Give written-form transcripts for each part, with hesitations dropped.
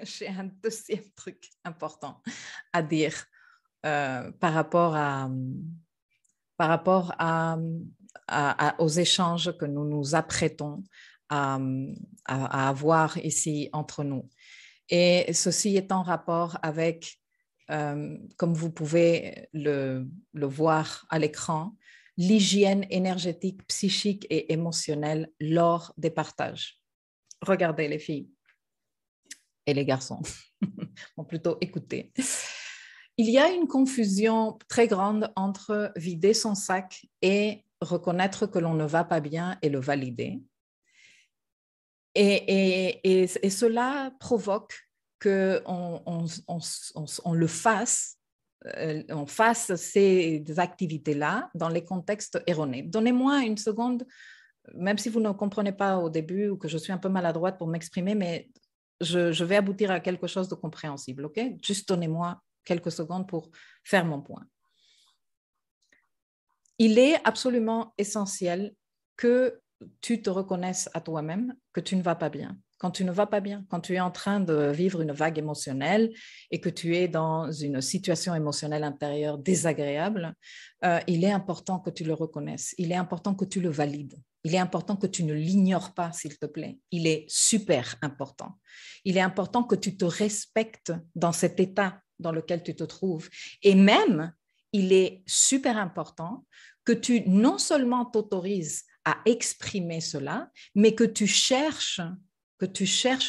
j'ai un deuxième truc important à dire par rapport aux échanges que nous nous apprêtons à avoir ici entre nous. Et ceci est en rapport avec, comme vous pouvez le voir à l'écran, l'hygiène énergétique, psychique et émotionnelle lors des partages. Regardez les filles et les garçons, ou plutôt écoutez. Il y a une confusion très grande entre vider son sac et reconnaître que l'on ne va pas bien et le valider. Et cela provoque qu'on le fasse, on fasse ces activités-là dans les contextes erronés. Donnez-moi une seconde, même si vous ne comprenez pas au début ou que je suis un peu maladroite pour m'exprimer, mais je vais aboutir à quelque chose de compréhensible, ok? Juste donnez-moi quelques secondes pour faire mon point. Il est absolument essentiel que tu te reconnaisses à toi-même que tu ne vas pas bien. Quand tu ne vas pas bien, quand tu es en train de vivre une vague émotionnelle et que tu es dans une situation émotionnelle intérieure désagréable, il est important que tu le reconnaisses. Il est important que tu le valides. Il est important que tu ne l'ignores pas, s'il te plaît. Il est super important. Il est important que tu te respectes dans cet état dans lequel tu te trouves. Et même, il est super important que tu non seulement t'autorises à exprimer cela, mais que tu cherches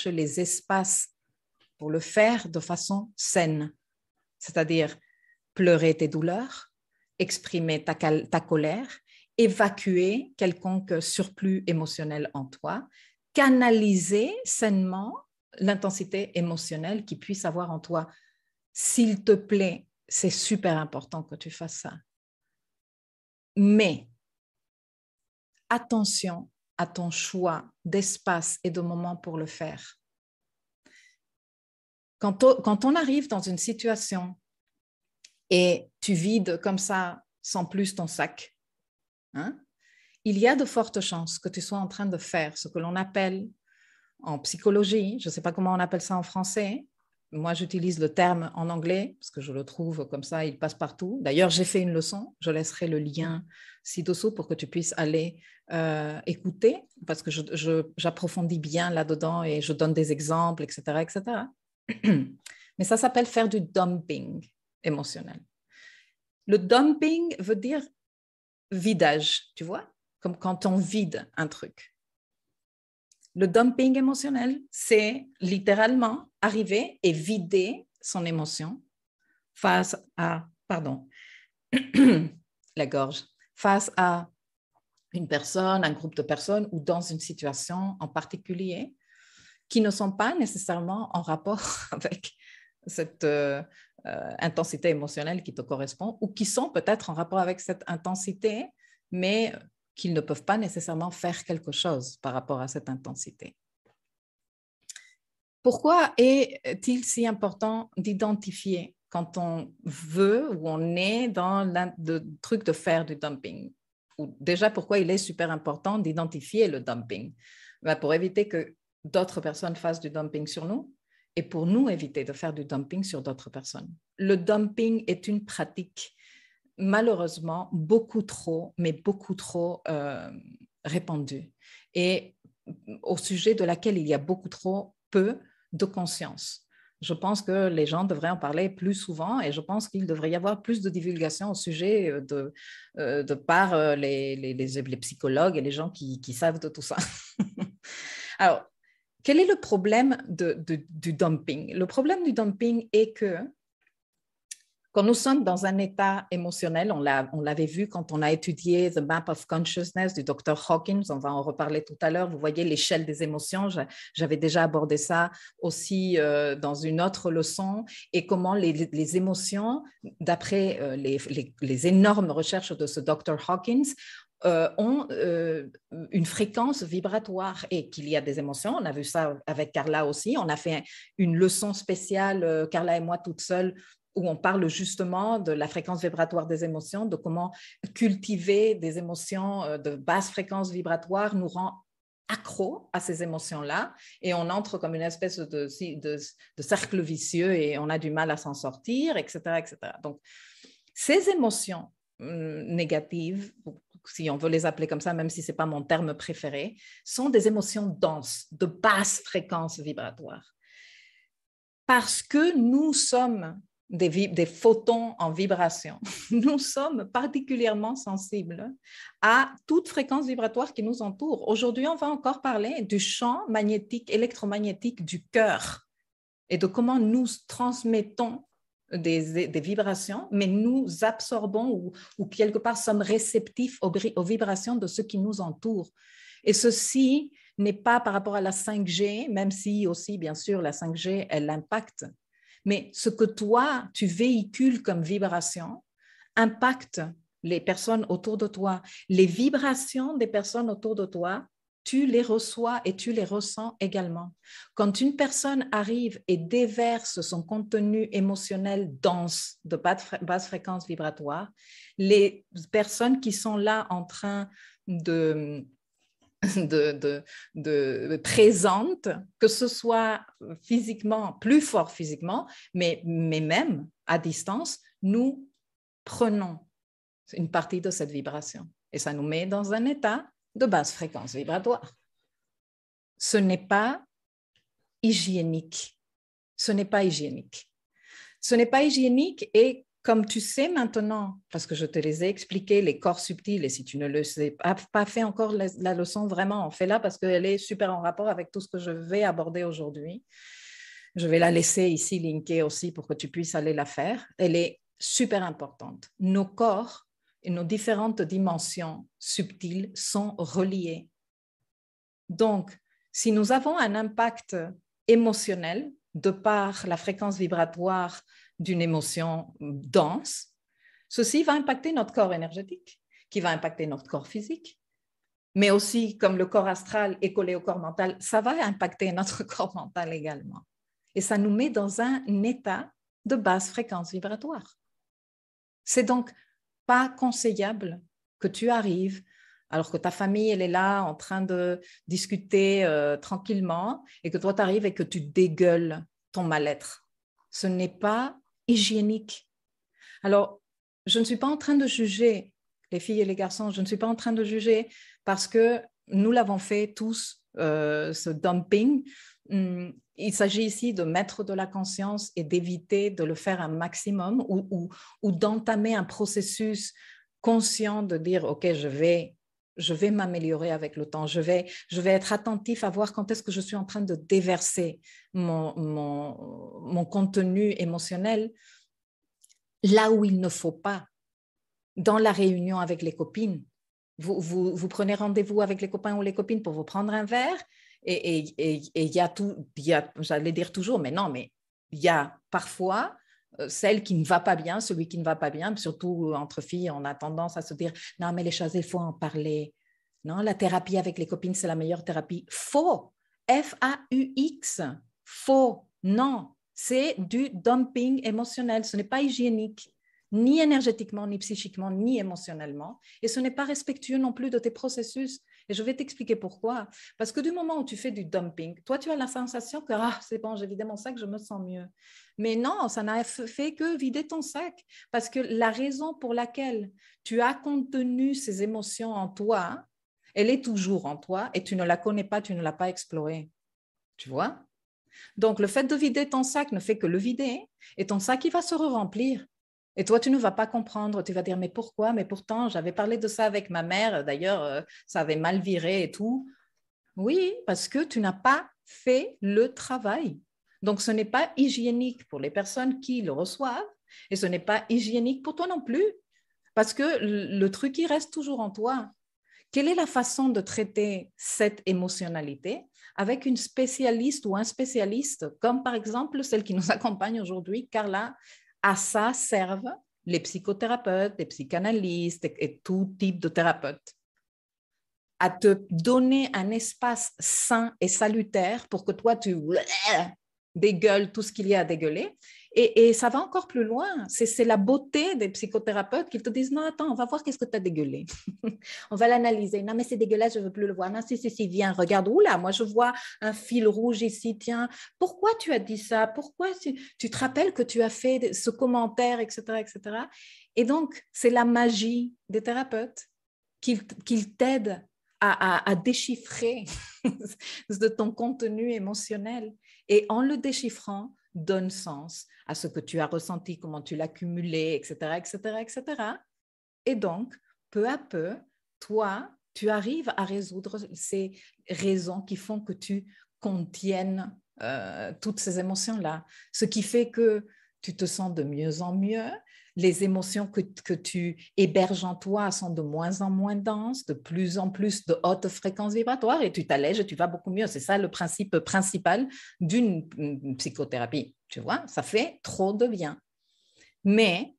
les espaces pour le faire de façon saine, c'est-à-dire pleurer tes douleurs, exprimer ta colère, évacuer quelconque surplus émotionnel en toi, canaliser sainement l'intensité émotionnelle qu'il puisse avoir en toi. S'il te plaît, c'est super important que tu fasses ça. Mais attention à ton choix d'espace et de moment pour le faire. Quand on arrive dans une situation et tu vides comme ça, sans plus ton sac, hein, il y a de fortes chances que tu sois en train de faire ce que l'on appelle en psychologie, je ne sais pas comment on appelle ça en français, moi j'utilise le terme en anglais parce que je le trouve comme ça, il passe partout. D'ailleurs, j'ai fait une leçon, je laisserai le lien ci-dessous pour que tu puisses aller écouter parce que j'approfondis bien là-dedans et je donne des exemples, etc., etc. Mais ça s'appelle faire du dumping émotionnel. Le dumping veut dire vidage, tu vois, comme quand on vide un truc. Le dumping émotionnel, c'est littéralement arriver et vider son émotion face à, la gorge, face à une personne, un groupe de personnes ou dans une situation en particulier qui ne sont pas nécessairement en rapport avec cette intensité émotionnelle qui te correspond ou qui sont peut-être en rapport avec cette intensité, mais qu'ils ne peuvent pas nécessairement faire quelque chose par rapport à cette intensité. Pourquoi est-il si important d'identifier quand on veut ou on est dans le truc de faire du dumping? Ou déjà, pourquoi il est super important d'identifier le dumping? Ben, pour éviter que d'autres personnes fassent du dumping sur nous et pour nous éviter de faire du dumping sur d'autres personnes. Le dumping est une pratique malheureusement beaucoup trop répandue et au sujet de laquelle il y a beaucoup trop peu de conscience. Je pense que les gens devraient en parler plus souvent et je pense qu'il devrait y avoir plus de divulgation au sujet de par les psychologues et les gens qui savent de tout ça. Alors, quel est le problème du dumping? Le problème du dumping est que quand nous sommes dans un état émotionnel, on l'avait vu quand on a étudié The Map of Consciousness du Dr. Hawkins, on va en reparler tout à l'heure, vous voyez l'échelle des émotions, j'avais déjà abordé ça aussi dans une autre leçon, et comment les émotions, d'après les énormes recherches de ce Dr. Hawkins, ont une fréquence vibratoire et qu'il y a des émotions. On a vu ça avec Carla aussi. On a fait une leçon spéciale, Carla et moi toutes seules, où on parle justement de la fréquence vibratoire des émotions, de comment cultiver des émotions de basse fréquence vibratoire nous rend accro à ces émotions-là et on entre comme une espèce de cercle vicieux et on a du mal à s'en sortir, etc., etc. Donc, ces émotions négatives, si on veut les appeler comme ça, même si ce n'est pas mon terme préféré, sont des émotions denses, de basse fréquence vibratoire. Parce que nous sommes des photons en vibration, nous sommes particulièrement sensibles à toute fréquence vibratoire qui nous entoure. Aujourd'hui, on va encore parler du champ magnétique, électromagnétique du cœur et de comment nous transmettons des vibrations, mais nous absorbons ou quelque part sommes réceptifs aux vibrations de ceux qui nous entourent. Et ceci n'est pas par rapport à la 5G, même si aussi, bien sûr, la 5G, elle impacte. Mais ce que toi, tu véhicules comme vibration impacte les personnes autour de toi. Les vibrations des personnes autour de toi, tu les reçois et tu les ressens également. Quand une personne arrive et déverse son contenu émotionnel dense de basse fréquence vibratoire, les personnes qui sont là en train de présente, que ce soit physiquement, plus fort physiquement, mais même à distance, nous prenons une partie de cette vibration. Et ça nous met dans un état de basse fréquence vibratoire. Ce n'est pas hygiénique. Ce n'est pas hygiénique. Ce n'est pas hygiénique et comme tu sais maintenant, parce que je te les ai expliqués, les corps subtils, et si tu ne le sais pas fait encore la leçon, vraiment, fais-la parce qu'elle est super en rapport avec tout ce que je vais aborder aujourd'hui. Je vais la laisser ici linkée aussi pour que tu puisses aller la faire. Elle est super importante. Nos corps et nos différentes dimensions subtiles sont reliés. Donc, si nous avons un impact émotionnel de par la fréquence vibratoire d'une émotion dense, ceci va impacter notre corps énergétique, qui va impacter notre corps physique, mais aussi comme le corps astral est collé au corps mental, ça va impacter notre corps mental également. Et ça nous met dans un état de basse fréquence vibratoire. C'est donc pas conseillable que tu arrives alors que ta famille, elle est là en train de discuter tranquillement et que toi, tu arrives et que tu dégueules ton mal-être. Ce n'est pas hygiénique. Alors, je ne suis pas en train de juger les filles et les garçons, je ne suis pas en train de juger parce que nous l'avons fait tous, ce dumping. Il s'agit ici de mettre de la conscience et d'éviter de le faire un maximum ou d'entamer un processus conscient de dire, OK, je vais m'améliorer avec le temps. Je vais être attentif à voir quand est-ce que je suis en train de déverser mon contenu émotionnel là où il ne faut pas. Dans la réunion avec les copines, vous prenez rendez-vous avec les copains ou les copines pour vous prendre un verre et il y a j'allais dire toujours, mais non, mais il y a parfois celle qui ne va pas bien, celui qui ne va pas bien, surtout entre filles, on a tendance à se dire non, mais les choses, il faut en parler. Non, la thérapie avec les copines, c'est la meilleure thérapie. Faux. F-A-U-X. Faux. Non, c'est du dumping émotionnel. Ce n'est pas hygiénique, ni énergétiquement, ni psychiquement, ni émotionnellement. Et ce n'est pas respectueux non plus de tes processus. Et je vais t'expliquer pourquoi. Parce que du moment où tu fais du dumping, toi, tu as la sensation que c'est bon, j'ai vidé mon sac, je me sens mieux. Mais non, ça n'a fait que vider ton sac. Parce que la raison pour laquelle tu as contenu ces émotions en toi, elle est toujours en toi et tu ne la connais pas, tu ne l'as pas explorée. Tu vois? Donc, le fait de vider ton sac ne fait que le vider et ton sac, il va se remplir. Et toi, tu ne vas pas comprendre. Tu vas dire, mais pourquoi? Mais pourtant, j'avais parlé de ça avec ma mère. D'ailleurs, ça avait mal viré et tout. Oui, parce que tu n'as pas fait le travail. Donc, ce n'est pas hygiénique pour les personnes qui le reçoivent et ce n'est pas hygiénique pour toi non plus. Parce que le truc, il reste toujours en toi. Quelle est la façon de traiter cette émotionnalité avec une spécialiste ou un spécialiste, comme par exemple celle qui nous accompagne aujourd'hui, Carla? À ça servent les psychothérapeutes, les psychanalystes et tout type de thérapeutes. À te donner un espace sain et salutaire pour que toi, dégueule tout ce qu'il y a à dégueuler. Et ça va encore plus loin. C'est la beauté des psychothérapeutes qui te disent, non, attends, on va voir qu'est-ce que tu as dégueulé. On va l'analyser. Non, mais c'est dégueulasse, je ne veux plus le voir. Non, si, viens, regarde. Oula, moi, je vois un fil rouge ici. Tiens, pourquoi tu as dit ça? Pourquoi tu te rappelles que tu as fait ce commentaire, etc., etc. Et donc, c'est la magie des thérapeutes qu'ils t'aident à déchiffrer de ton contenu émotionnel. Et en le déchiffrant, donne sens à ce que tu as ressenti, comment tu l'as cumulé, etc., etc., etc. Et donc, peu à peu, toi, tu arrives à résoudre ces raisons qui font que tu contiennes toutes ces émotions-là. Ce qui fait que tu te sens de mieux en mieux. Les émotions que tu héberges en toi sont de moins en moins denses, de plus en plus de haute fréquence vibratoire et tu t'allèges et tu vas beaucoup mieux. C'est ça le principe principal d'une psychothérapie. Tu vois, ça fait trop de bien. Mais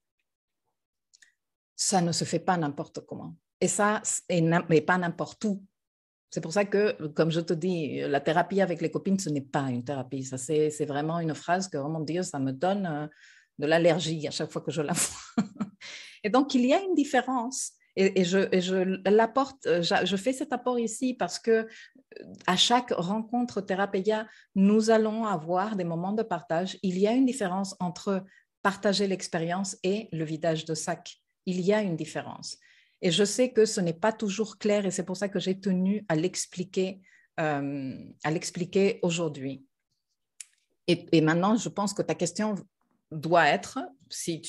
ça ne se fait pas n'importe comment. Et ça, mais pas n'importe où. C'est pour ça que, comme je te dis, la thérapie avec les copines, ce n'est pas une thérapie. Ça, c'est vraiment une phrase que, oh mon Dieu, ça me donne de l'allergie à chaque fois que je la vois. Et donc, il y a une différence. Et je l'apporte, je fais cet apport ici parce que à chaque rencontre thérapia, nous allons avoir des moments de partage. Il y a une différence entre partager l'expérience et le vidage de sac. Il y a une différence. Et je sais que ce n'est pas toujours clair et c'est pour ça que j'ai tenu à l'expliquer aujourd'hui. Et maintenant, je pense que ta question doit être, si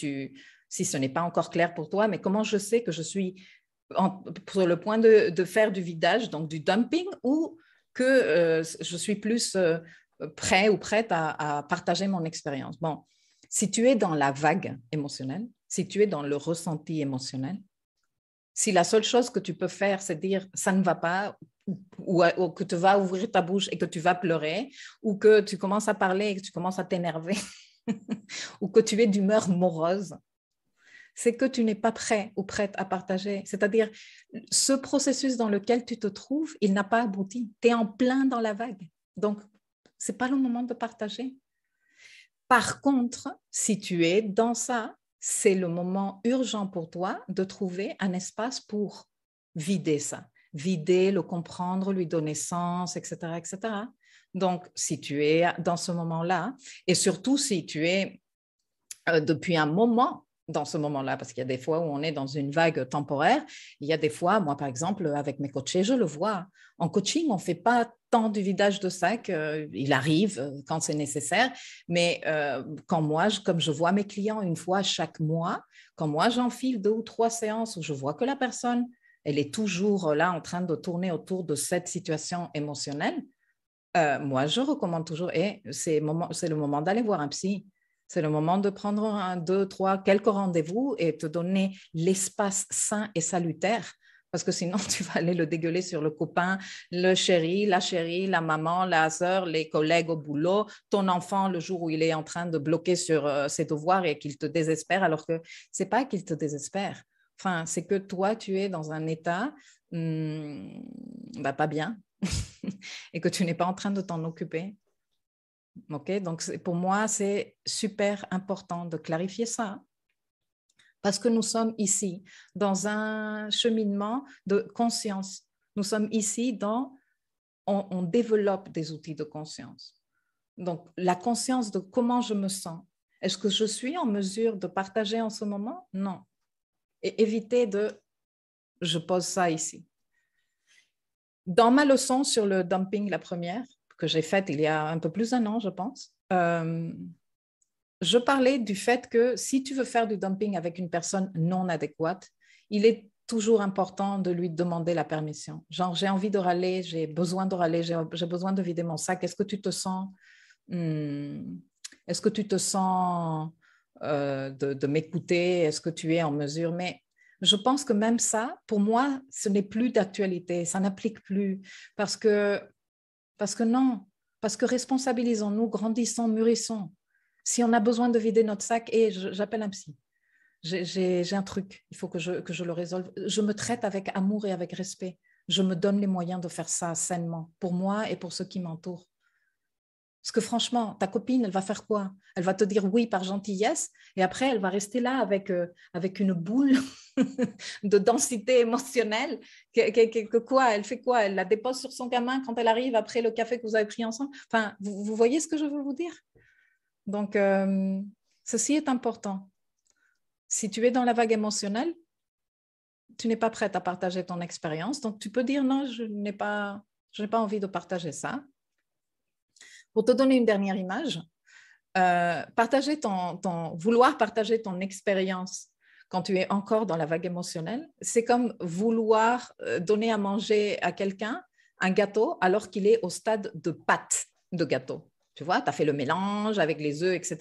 ce n'est pas encore clair pour toi, mais comment je sais que je suis sur le point de faire du vidage, donc du dumping, ou que je suis plus prêt ou prête à partager mon expérience. Bon, si tu es dans la vague émotionnelle, si tu es dans le ressenti émotionnel, si la seule chose que tu peux faire, c'est dire ça ne va pas, ou que tu vas ouvrir ta bouche et que tu vas pleurer, ou que tu commences à parler et que tu commences à t'énerver, ou que tu es d'humeur morose, c'est que tu n'es pas prêt ou prête à partager. C'est-à-dire, ce processus dans lequel tu te trouves, il n'a pas abouti. Tu es en plein dans la vague. Donc, ce n'est pas le moment de partager. Par contre, si tu es dans ça, c'est le moment urgent pour toi de trouver un espace pour vider ça. Vider, le comprendre, lui donner sens, etc., etc. Donc, si tu es dans ce moment-là, et surtout si tu es depuis un moment dans ce moment-là, parce qu'il y a des fois où on est dans une vague temporaire, il y a des fois, moi par exemple, avec mes coachés, je le vois. En coaching, on ne fait pas tant du vidage de sac, il arrive quand c'est nécessaire, mais quand moi, comme je vois mes clients une fois chaque mois, quand moi j'enfile 2 ou 3 séances où je vois que la personne, elle est toujours là en train de tourner autour de cette situation émotionnelle, moi je recommande toujours, et c'est le moment d'aller voir un psy. C'est le moment de prendre 1, 2, 3, quelques rendez-vous et te donner l'espace sain et salutaire. Parce que sinon, tu vas aller le dégueuler sur le copain, le chéri, la maman, la sœur, les collègues au boulot, ton enfant le jour où il est en train de bloquer sur ses devoirs et qu'il te désespère, alors que ce n'est pas qu'il te désespère. Enfin, c'est que toi, tu es dans un état pas bien et que tu n'es pas en train de t'en occuper. Okay? Donc, pour moi, c'est super important de clarifier ça parce que nous sommes ici dans un cheminement de conscience. Nous sommes ici on développe des outils de conscience. Donc, la conscience de comment je me sens. Est-ce que je suis en mesure de partager en ce moment? Non. Et éviter je pose ça ici. Dans ma leçon sur le dumping, la première, que j'ai faite il y a un peu plus d'1 an, je pense, je parlais du fait que si tu veux faire du dumping avec une personne non adéquate, il est toujours important de lui demander la permission. Genre, j'ai envie de râler, j'ai besoin de râler, j'ai besoin de vider mon sac. Est-ce que tu te sens, est-ce que tu te sens de m'écouter? Est-ce que tu es en mesure? Mais je pense que même ça, pour moi, ce n'est plus d'actualité, ça n'applique plus parce que non, parce que responsabilisons-nous, grandissons, mûrissons. Si on a besoin de vider notre sac, et j'appelle un psy. J'ai un truc, il faut que je le résolve. Je me traite avec amour et avec respect. Je me donne les moyens de faire ça sainement, pour moi et pour ceux qui m'entourent. Parce que franchement, ta copine, elle va faire quoi? Elle va te dire oui par gentillesse et après, elle va rester là avec une boule de densité émotionnelle. Quoi? Elle fait quoi? Elle la dépose sur son gamin quand elle arrive après le café que vous avez pris ensemble. Enfin, vous voyez ce que je veux vous dire? Donc, ceci est important. Si tu es dans la vague émotionnelle, tu n'es pas prête à partager ton expérience. Donc, tu peux dire non, je n'ai pas envie de partager ça. Pour te donner une dernière image, vouloir partager ton expérience quand tu es encore dans la vague émotionnelle, c'est comme vouloir donner à manger à quelqu'un un gâteau alors qu'il est au stade de pâte de gâteau. Tu vois, tu as fait le mélange avec les œufs, etc.,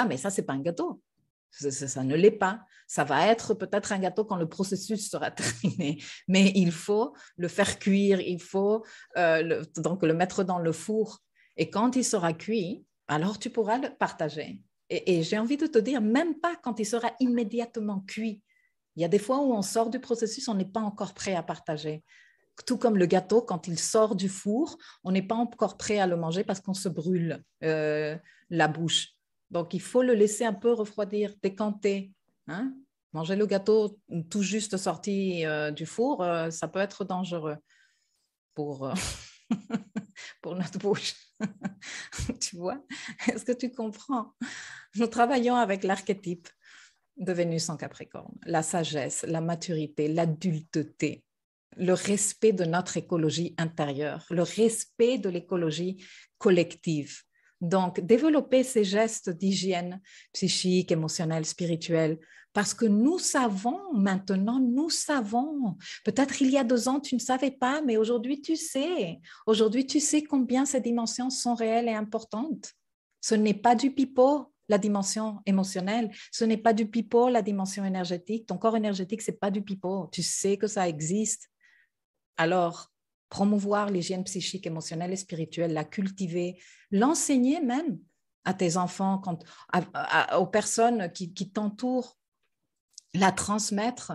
mais ça, ce n'est pas un gâteau. Ça ne l'est pas. Ça va être peut-être un gâteau quand le processus sera terminé, mais il faut le faire cuire, il faut donc le mettre dans le four. Et quand il sera cuit, alors tu pourras le partager. Et j'ai envie de te dire, même pas quand il sera immédiatement cuit. Il y a des fois où on sort du processus, on n'est pas encore prêt à partager. Tout comme le gâteau, quand il sort du four, on n'est pas encore prêt à le manger parce qu'on se brûle la bouche. Donc, il faut le laisser un peu refroidir, décanter. Hein? Manger le gâteau tout juste sorti du four, ça peut être dangereux pour, pour notre bouche. Tu vois? Est-ce que tu comprends? Nous travaillons avec l'archétype de Vénus en Capricorne, la sagesse, la maturité, l'adulteté, le respect de notre écologie intérieure, le respect de l'écologie collective. Donc, développer ces gestes d'hygiène psychique, émotionnelle, spirituelle, parce que nous savons maintenant, nous savons. Peut-être il y a 2 ans, tu ne savais pas, mais aujourd'hui, tu sais. Aujourd'hui, tu sais combien ces dimensions sont réelles et importantes. Ce n'est pas du pipeau, la dimension émotionnelle. Ce n'est pas du pipeau, la dimension énergétique. Ton corps énergétique, ce n'est pas du pipeau. Tu sais que ça existe. Alors, promouvoir l'hygiène psychique, émotionnelle et spirituelle, la cultiver, l'enseigner même à tes enfants, aux personnes qui t'entourent, la transmettre,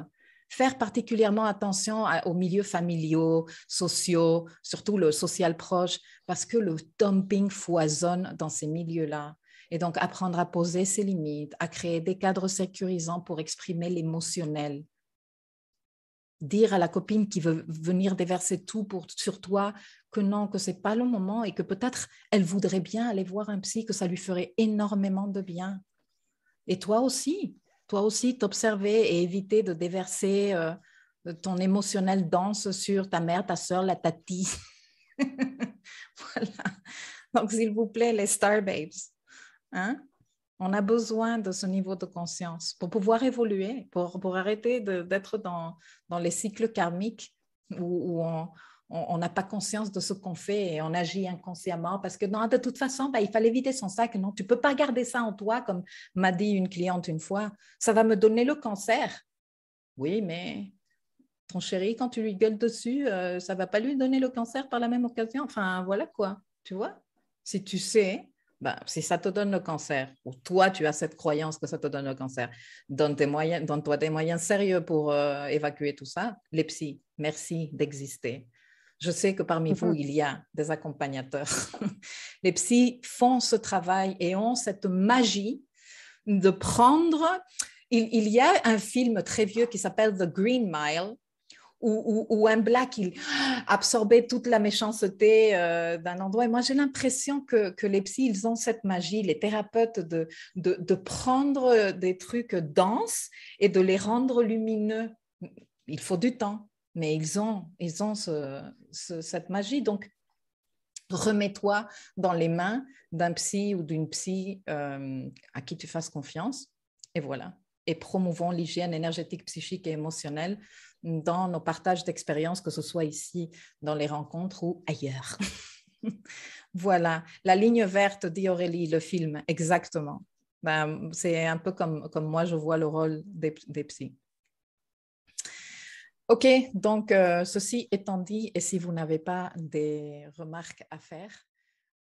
faire particulièrement attention aux milieux familiaux, sociaux, surtout le social proche, parce que le dumping foisonne dans ces milieux-là. Et donc, apprendre à poser ses limites, à créer des cadres sécurisants pour exprimer l'émotionnel. Dire à la copine qui veut venir déverser tout sur toi que non, que ce n'est pas le moment et que peut-être elle voudrait bien aller voir un psy, que ça lui ferait énormément de bien. Et toi aussi t'observer et éviter de déverser ton émotionnel dense sur ta mère, ta soeur, la tati. Voilà. Donc, s'il vous plaît, les Star Babes, hein? On a besoin de ce niveau de conscience pour pouvoir évoluer, pour arrêter d'être dans les cycles karmiques où on n'a pas conscience de ce qu'on fait et on agit inconsciemment parce que non, de toute façon, il fallait vider son sac. Non, tu ne peux pas garder ça en toi, comme m'a dit une cliente une fois. Ça va me donner le cancer. Oui, mais ton chéri, quand tu lui gueules dessus, ça ne va pas lui donner le cancer par la même occasion. Enfin, voilà quoi, tu vois. Si tu sais, si ça te donne le cancer, ou toi, tu as cette croyance que ça te donne le cancer, donne-toi des moyens sérieux pour évacuer tout ça. Les psys, merci d'exister. Je sais que parmi vous, il y a des accompagnateurs. Les psys font ce travail et ont cette magie de prendre... Il y a un film très vieux qui s'appelle The Green Mile, où un black, il absorbait toute la méchanceté d'un endroit. Et moi, j'ai l'impression que les psys, ils ont cette magie, les thérapeutes, de prendre des trucs denses et de les rendre lumineux. Il faut du temps, mais ils ont cette magie. Donc, remets-toi dans les mains d'un psy ou d'une psy à qui tu fasses confiance. Et voilà. Et promouvons l'hygiène énergétique, psychique et émotionnelle dans nos partages d'expériences, que ce soit ici, dans les rencontres ou ailleurs. Voilà, la ligne verte, dit Aurélie, le film, exactement. C'est un peu comme moi, je vois le rôle des psys. OK, donc ceci étant dit, et si vous n'avez pas des remarques à faire,